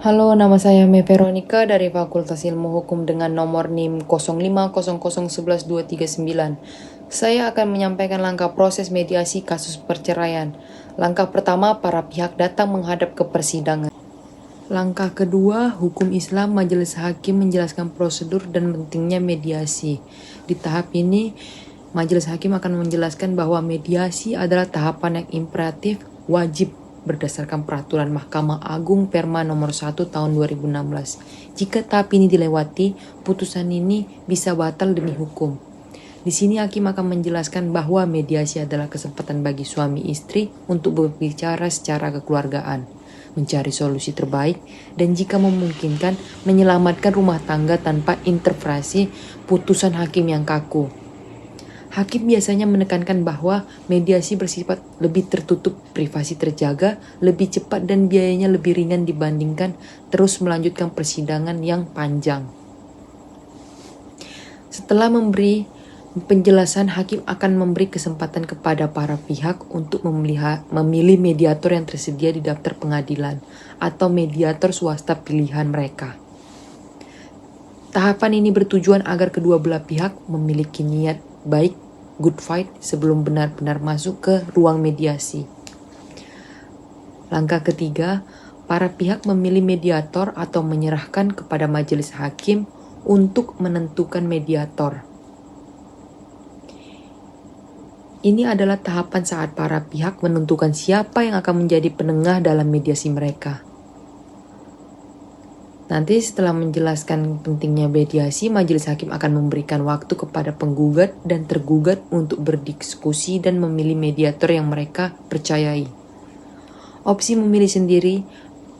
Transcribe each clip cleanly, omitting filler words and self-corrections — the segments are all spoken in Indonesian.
Halo, nama saya Me Veronica dari Fakultas Ilmu Hukum dengan nomor NIM 0500111239. Saya akan menyampaikan langkah proses mediasi kasus perceraian. Langkah pertama, para pihak datang menghadap ke persidangan. Langkah kedua, hukum Islam Majelis Hakim menjelaskan prosedur dan pentingnya mediasi. Di tahap ini, Majelis Hakim akan menjelaskan bahwa mediasi adalah tahapan yang imperatif, wajib berdasarkan peraturan Mahkamah Agung Perma nomor 1 tahun 2016. Jika tahap ini dilewati, putusan ini bisa batal demi hukum. Di sini hakim akan menjelaskan bahwa mediasi adalah kesempatan bagi suami istri untuk berbicara secara kekeluargaan, mencari solusi terbaik, dan jika memungkinkan menyelamatkan rumah tangga tanpa intervensi putusan hakim yang kaku. Hakim biasanya menekankan bahwa mediasi bersifat lebih tertutup, privasi terjaga, lebih cepat dan biayanya lebih ringan dibandingkan terus melanjutkan persidangan yang panjang. Setelah memberi penjelasan, hakim akan memberi kesempatan kepada para pihak untuk memilih mediator yang tersedia di daftar pengadilan atau mediator swasta pilihan mereka. Tahapan ini bertujuan agar kedua belah pihak memiliki niat baik, good fight, sebelum benar-benar masuk ke ruang mediasi. Langkah ketiga, para pihak memilih mediator atau menyerahkan kepada majelis hakim untuk menentukan mediator. Ini adalah tahapan saat para pihak menentukan siapa yang akan menjadi penengah dalam mediasi mereka. Nanti setelah menjelaskan pentingnya mediasi, majelis hakim akan memberikan waktu kepada penggugat dan tergugat untuk berdiskusi dan memilih mediator yang mereka percayai. Opsi memilih sendiri,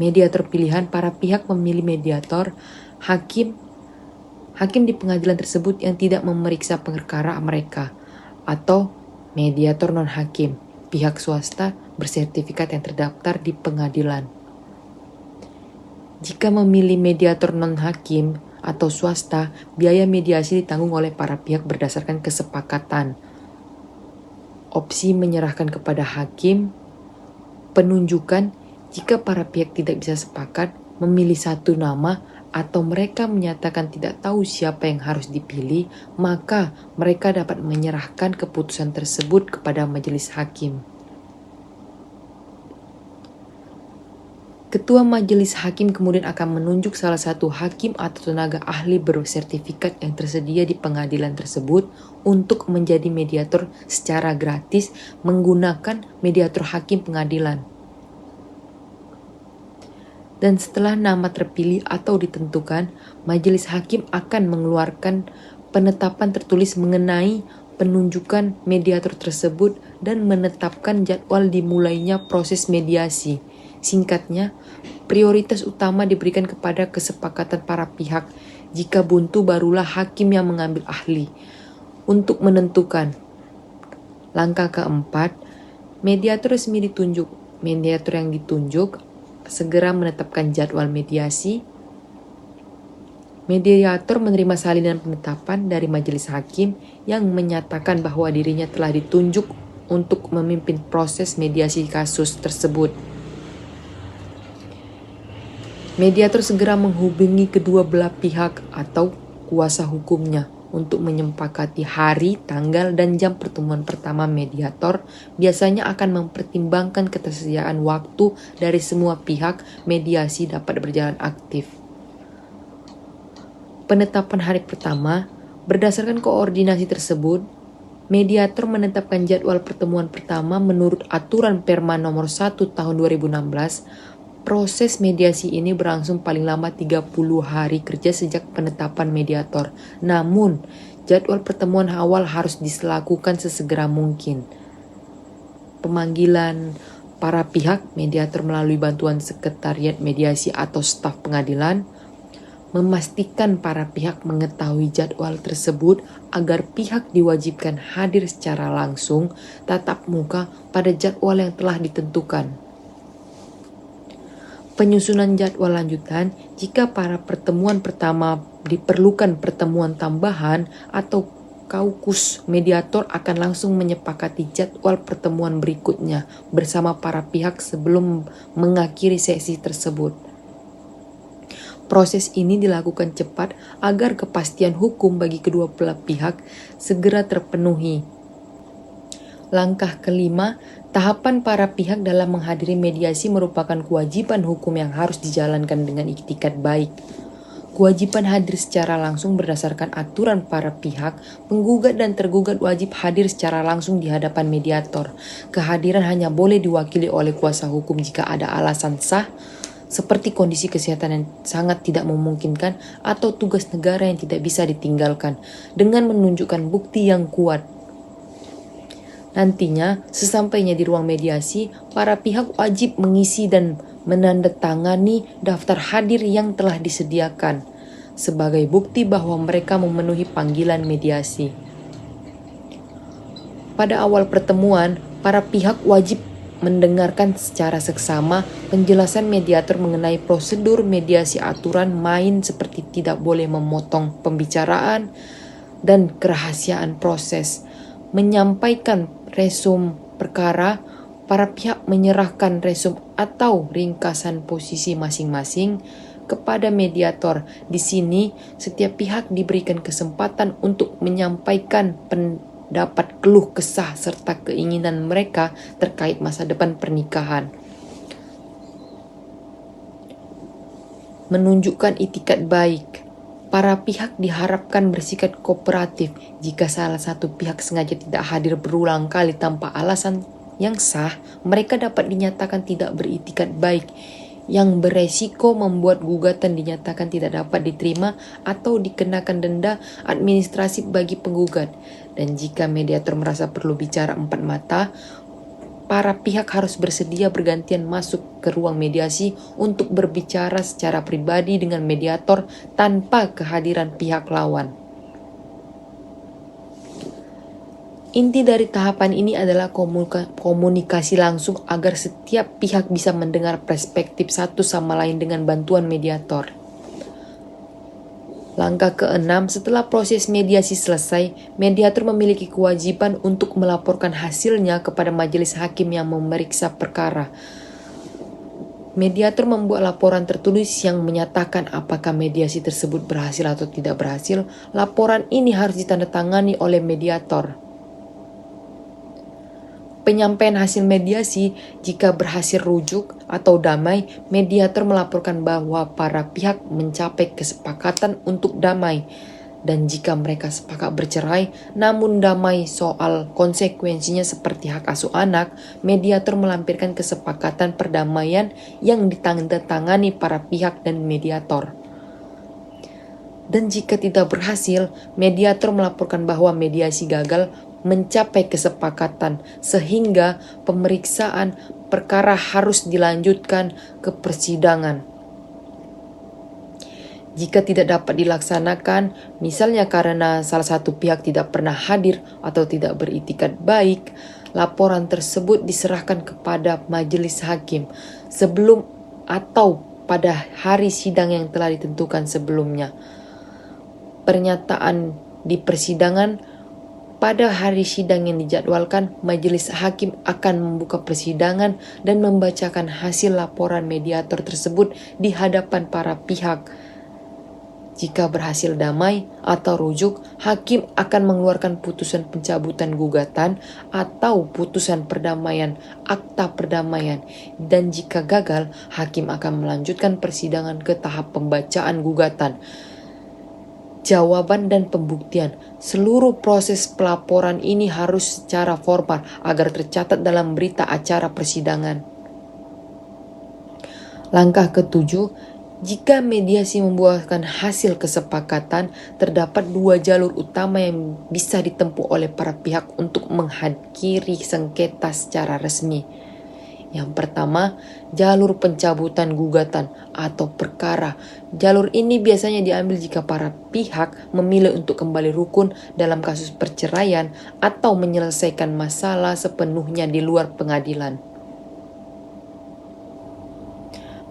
mediator pilihan, para pihak memilih mediator, hakim di pengadilan tersebut yang tidak memeriksa perkara mereka, atau mediator non-hakim, pihak swasta bersertifikat yang terdaftar di pengadilan. Jika memilih mediator non-hakim atau swasta, biaya mediasi ditanggung oleh para pihak berdasarkan kesepakatan. Opsi menyerahkan kepada hakim, penunjukan jika para pihak tidak bisa sepakat memilih satu nama atau mereka menyatakan tidak tahu siapa yang harus dipilih, maka mereka dapat menyerahkan keputusan tersebut kepada majelis hakim. Ketua majelis hakim kemudian akan menunjuk salah satu hakim atau tenaga ahli bersertifikat yang tersedia di pengadilan tersebut untuk menjadi mediator secara gratis menggunakan mediator hakim pengadilan. Dan setelah nama terpilih atau ditentukan, majelis hakim akan mengeluarkan penetapan tertulis mengenai penunjukan mediator tersebut dan menetapkan jadwal dimulainya proses mediasi. Singkatnya, prioritas utama diberikan kepada kesepakatan para pihak. Jika buntu, barulah hakim yang mengambil ahli untuk menentukan. Langkah keempat, mediator resmi ditunjuk. Mediator yang ditunjuk segera menetapkan jadwal mediasi. Mediator menerima salinan penetapan dari majelis hakim yang menyatakan bahwa dirinya telah ditunjuk untuk memimpin proses mediasi kasus tersebut. Mediator segera menghubungi kedua belah pihak atau kuasa hukumnya untuk menyepakati hari, tanggal, dan jam pertemuan pertama. Mediator biasanya akan mempertimbangkan ketersediaan waktu dari semua pihak. Mediasi dapat berjalan aktif. Penetapan hari pertama, berdasarkan koordinasi tersebut, mediator menetapkan jadwal pertemuan pertama menurut aturan Perma nomor 1 tahun 2016. Proses mediasi ini berlangsung paling lama 30 hari kerja sejak penetapan mediator. Namun, jadwal pertemuan awal harus dilakukan sesegera mungkin. Pemanggilan para pihak, mediator melalui bantuan sekretariat mediasi atau staf pengadilan, memastikan para pihak mengetahui jadwal tersebut agar pihak diwajibkan hadir secara langsung tatap muka pada jadwal yang telah ditentukan. Penyusunan jadwal lanjutan, jika para pertemuan pertama diperlukan pertemuan tambahan atau kaukus, mediator akan langsung menyepakati jadwal pertemuan berikutnya bersama para pihak sebelum mengakhiri sesi tersebut. Proses ini dilakukan cepat agar kepastian hukum bagi kedua belah pihak segera terpenuhi. Langkah kelima, tahapan para pihak dalam menghadiri mediasi merupakan kewajiban hukum yang harus dijalankan dengan itikad baik. Kewajiban hadir secara langsung berdasarkan aturan para pihak, penggugat dan tergugat wajib hadir secara langsung di hadapan mediator. Kehadiran hanya boleh diwakili oleh kuasa hukum jika ada alasan sah, seperti kondisi kesehatan yang sangat tidak memungkinkan atau tugas negara yang tidak bisa ditinggalkan, dengan menunjukkan bukti yang kuat. Nantinya, sesampainya di ruang mediasi, para pihak wajib mengisi dan menandatangani daftar hadir yang telah disediakan sebagai bukti bahwa mereka memenuhi panggilan mediasi. Pada awal pertemuan, para pihak wajib mendengarkan secara seksama penjelasan mediator mengenai prosedur mediasi, aturan main seperti tidak boleh memotong pembicaraan dan kerahasiaan proses, menyampaikan resum perkara. Para pihak menyerahkan resum atau ringkasan posisi masing-masing kepada mediator. Di sini, setiap pihak diberikan kesempatan untuk menyampaikan pendapat, keluh kesah, serta keinginan mereka terkait masa depan pernikahan. Menunjukkan itikad baik. Para pihak diharapkan bersikap kooperatif. Jika salah satu pihak sengaja tidak hadir berulang kali tanpa alasan yang sah, mereka dapat dinyatakan tidak beritikat baik, yang beresiko membuat gugatan dinyatakan tidak dapat diterima atau dikenakan denda administrasi bagi penggugat. Dan jika mediator merasa perlu bicara empat mata, para pihak harus bersedia bergantian masuk ke ruang mediasi untuk berbicara secara pribadi dengan mediator tanpa kehadiran pihak lawan. Inti dari tahapan ini adalah komunikasi langsung agar setiap pihak bisa mendengar perspektif satu sama lain dengan bantuan mediator. Langkah keenam, setelah proses mediasi selesai, mediator memiliki kewajiban untuk melaporkan hasilnya kepada majelis hakim yang memeriksa perkara. Mediator membuat laporan tertulis yang menyatakan apakah mediasi tersebut berhasil atau tidak berhasil. Laporan ini harus ditandatangani oleh mediator. Penyampaian hasil mediasi, jika berhasil rujuk atau damai, mediator melaporkan bahwa para pihak mencapai kesepakatan untuk damai. Dan jika mereka sepakat bercerai, namun damai soal konsekuensinya seperti hak asuh anak, mediator melampirkan kesepakatan perdamaian yang ditandatangani para pihak dan mediator. Dan jika tidak berhasil, mediator melaporkan bahwa mediasi gagal mencapai kesepakatan, sehingga pemeriksaan perkara harus dilanjutkan ke persidangan. Jika tidak dapat dilaksanakan, misalnya karena salah satu pihak tidak pernah hadir atau tidak beritikat baik, laporan tersebut diserahkan kepada majelis hakim sebelum atau pada hari sidang yang telah ditentukan sebelumnya. Pernyataan di persidangan. Pada hari sidang yang dijadwalkan, majelis hakim akan membuka persidangan dan membacakan hasil laporan mediator tersebut di hadapan para pihak. Jika berhasil damai atau rujuk, hakim akan mengeluarkan putusan pencabutan gugatan atau putusan perdamaian, akta perdamaian. Dan jika gagal, hakim akan melanjutkan persidangan ke tahap pembacaan gugatan, jawaban dan pembuktian. Seluruh proses pelaporan ini harus secara formal agar tercatat dalam berita acara persidangan. Langkah ketujuh, jika mediasi membuahkan hasil kesepakatan, terdapat dua jalur utama yang bisa ditempuh oleh para pihak untuk mengakhiri sengketa secara resmi. Yang pertama, jalur pencabutan gugatan atau perkara. Jalur ini biasanya diambil jika para pihak memilih untuk kembali rukun dalam kasus perceraian atau menyelesaikan masalah sepenuhnya di luar pengadilan.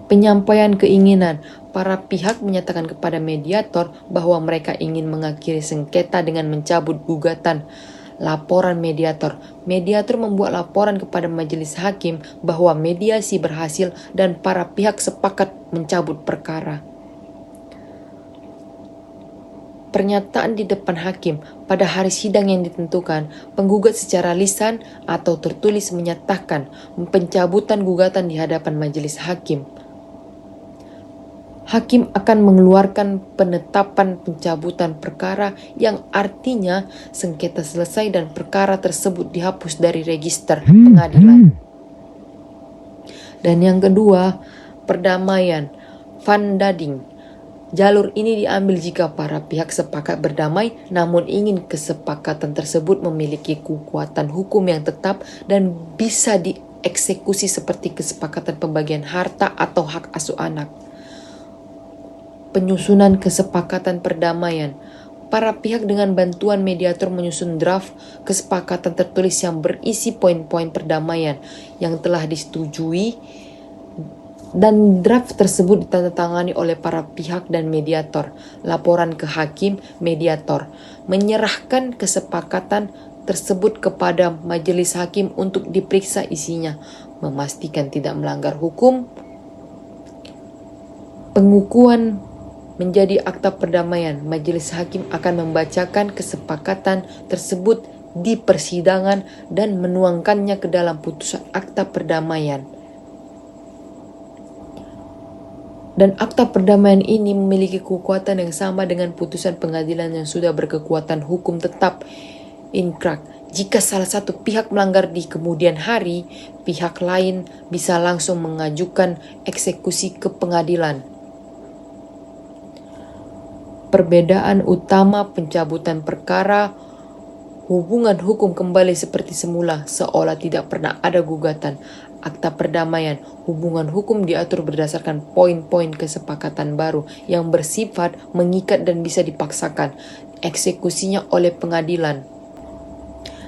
Penyampaian keinginan. Para pihak menyatakan kepada mediator bahwa mereka ingin mengakhiri sengketa dengan mencabut gugatan. Laporan mediator. Mediator membuat laporan kepada majelis hakim bahwa mediasi berhasil dan para pihak sepakat mencabut perkara. pernyataan di depan hakim pada hari sidang yang ditentukan, penggugat secara lisan atau tertulis menyatakan pencabutan gugatan di hadapan majelis hakim. Hakim akan mengeluarkan penetapan pencabutan perkara yang artinya sengketa selesai dan perkara tersebut dihapus dari register pengadilan. Dan yang kedua, perdamaian, vandading. Jalur ini diambil jika para pihak sepakat berdamai namun ingin kesepakatan tersebut memiliki kekuatan hukum yang tetap dan bisa dieksekusi seperti kesepakatan pembagian harta atau hak asuh anak. Penyusunan kesepakatan perdamaian. Para pihak dengan bantuan mediator menyusun draft kesepakatan tertulis yang berisi poin-poin perdamaian yang telah disetujui, dan draft tersebut ditandatangani oleh para pihak dan mediator. Laporan ke hakim, mediator menyerahkan kesepakatan tersebut kepada majelis hakim untuk diperiksa isinya, memastikan tidak melanggar hukum. Pengukuhan menjadi akta perdamaian. Majelis hakim akan membacakan kesepakatan tersebut di persidangan dan menuangkannya ke dalam putusan akta perdamaian. Dan akta perdamaian ini memiliki kekuatan yang sama dengan putusan pengadilan yang sudah berkekuatan hukum tetap inkrah. Jika salah satu pihak melanggar di kemudian hari, pihak lain bisa langsung mengajukan eksekusi ke pengadilan. Perbedaan utama pencabutan perkara, hubungan hukum kembali seperti semula seolah tidak pernah ada gugatan. Akta perdamaian, hubungan hukum diatur berdasarkan poin-poin kesepakatan baru yang bersifat mengikat dan bisa dipaksakan eksekusinya oleh pengadilan.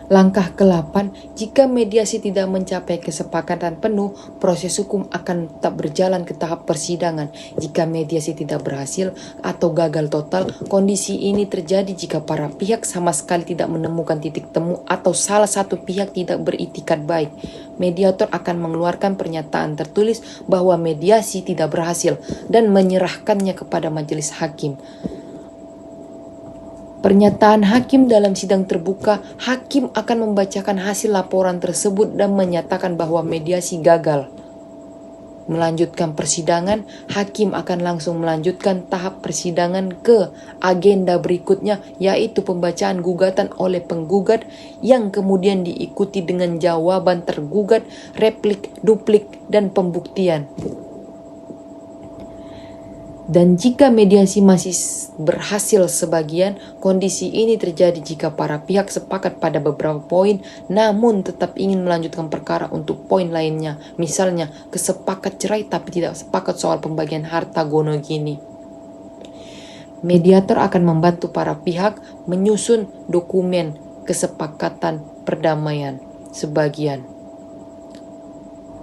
Langkah ke-8, jika mediasi tidak mencapai kesepakatan penuh, proses hukum akan tetap berjalan ke tahap persidangan. Jika mediasi tidak berhasil atau gagal total, kondisi ini terjadi jika para pihak sama sekali tidak menemukan titik temu atau salah satu pihak tidak beritikat baik. Mediator akan mengeluarkan pernyataan tertulis bahwa mediasi tidak berhasil dan menyerahkannya kepada majelis hakim. Pernyataan hakim dalam sidang terbuka, hakim akan membacakan hasil laporan tersebut dan menyatakan bahwa mediasi gagal. Melanjutkan persidangan, hakim akan langsung melanjutkan tahap persidangan ke agenda berikutnya, yaitu pembacaan gugatan oleh penggugat yang kemudian diikuti dengan jawaban tergugat, replik, duplik, dan pembuktian. Dan jika mediasi masih berhasil sebagian, kondisi ini terjadi jika para pihak sepakat pada beberapa poin namun tetap ingin melanjutkan perkara untuk poin lainnya. Misalnya, kesepakat cerai tapi tidak sepakat soal pembagian harta gono gini. Mediator akan membantu para pihak menyusun dokumen kesepakatan perdamaian sebagian.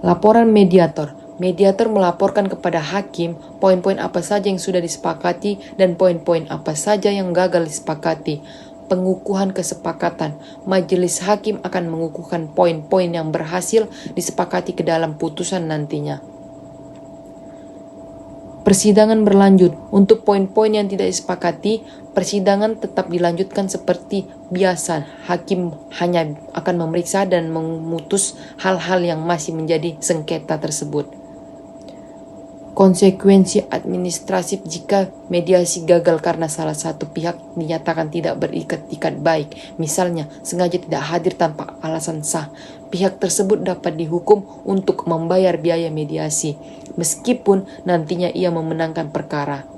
Laporan mediator. Mediator melaporkan kepada hakim poin-poin apa saja yang sudah disepakati dan poin-poin apa saja yang gagal disepakati. Pengukuhan kesepakatan. Majelis hakim akan mengukuhkan poin-poin yang berhasil disepakati ke dalam putusan nantinya. Persidangan berlanjut. Untuk poin-poin yang tidak disepakati, persidangan tetap dilanjutkan seperti biasa. Hakim hanya akan memeriksa dan memutus hal-hal yang masih menjadi sengketa tersebut. Konsekuensi administratif jika mediasi gagal karena salah satu pihak dinyatakan tidak berikat baik, misalnya sengaja tidak hadir tanpa alasan sah, pihak tersebut dapat dihukum untuk membayar biaya mediasi, meskipun nantinya ia memenangkan perkara.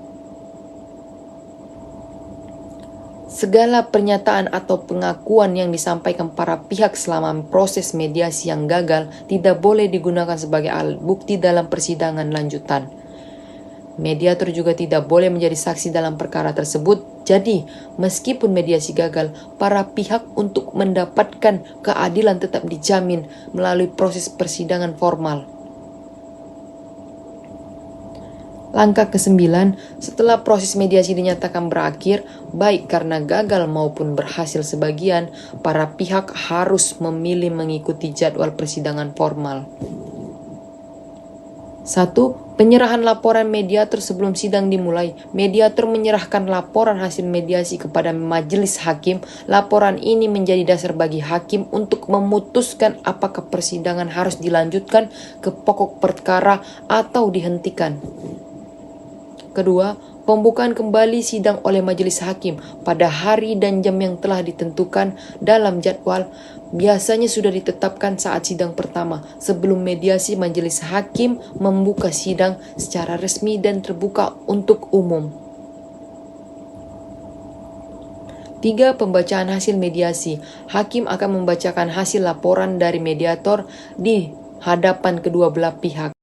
Segala pernyataan atau pengakuan yang disampaikan para pihak selama proses mediasi yang gagal tidak boleh digunakan sebagai alat bukti dalam persidangan lanjutan. Mediator juga tidak boleh menjadi saksi dalam perkara tersebut. Jadi, meskipun mediasi gagal, para pihak untuk mendapatkan keadilan tetap dijamin melalui proses persidangan formal. Langkah ke-9, setelah proses mediasi dinyatakan berakhir, baik karena gagal maupun berhasil sebagian, para pihak harus memilih mengikuti jadwal persidangan formal. 1. Penyerahan laporan mediator sebelum sidang dimulai. Mediator menyerahkan laporan hasil mediasi kepada majelis hakim. Laporan ini menjadi dasar bagi hakim untuk memutuskan apakah persidangan harus dilanjutkan ke pokok perkara atau dihentikan. Kedua, pembukaan kembali sidang oleh majelis hakim pada hari dan jam yang telah ditentukan dalam jadwal. Biasanya sudah ditetapkan saat sidang pertama. Sebelum mediasi, majelis hakim membuka sidang secara resmi dan terbuka untuk umum. 3. Pembacaan hasil mediasi. Hakim akan membacakan hasil laporan dari mediator di hadapan kedua belah pihak.